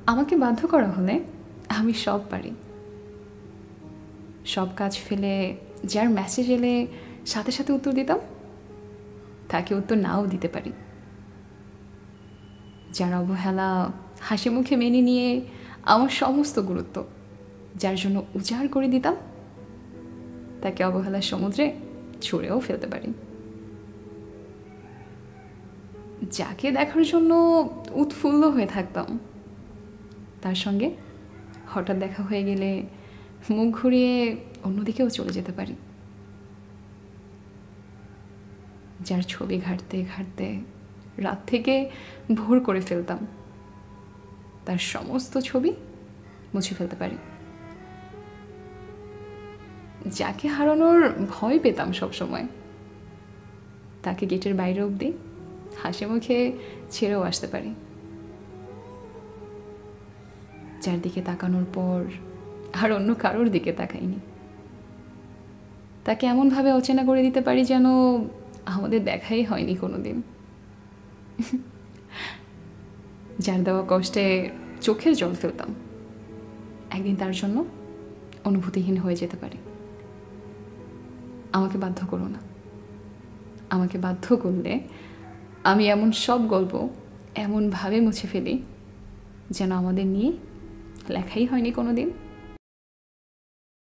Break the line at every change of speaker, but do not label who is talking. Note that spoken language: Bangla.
আমাকে বাধ্য করা হলে আমি সব পারি। সব কাজ ফেলে যার মেসেজ এলে সাথে সাথে উত্তর দিতাম, তাকে উত্তর নাও দিতে পারি। যার অবহেলা হাসি মুখে মেনে নিয়ে আমার সমস্ত গুরুত্ব যার জন্য উজাড় করে দিতাম, তাকে অবহেলার সমুদ্রে ছুঁড়েও ফেলতে পারি। যাকে দেখার জন্য উৎফুল্ল হয়ে থাকতাম, তার সঙ্গে হঠাৎ দেখা হয়ে গেলে মুখ ঘুরিয়ে অন্যদিকেও চলে যেতে পারি। যার ছবি ঘাঁটতে ঘাঁটতে রাত থেকে ভোর করে ফেলতাম, তার সমস্ত ছবি মুছে ফেলতে পারি। যাকে হারানোর ভয় পেতাম সবসময়, তাকে গেটের বাইরে অবধি হাসি মুখে ছেড়েও আসতে পারি। যার দিকে তাকানোর পর আর অন্য কারোর দিকে তাকাইনি, তাকে এমনভাবে অচেনা করে দিতে পারি যেন আমাদের দেখাই হয়নি কোনো দিন। যার দেওয়া কষ্টে চোখের জল ফেলতাম, একদিন তার জন্য অনুভূতিহীন হয়ে যেতে পারি। আমাকে বাধ্য করো না। আমাকে বাধ্য করলে আমি এমন সব গল্প এমনভাবে মুছে ফেলি যেন আমাদের নিয়ে লেখাই হয়নি কোনো দিন।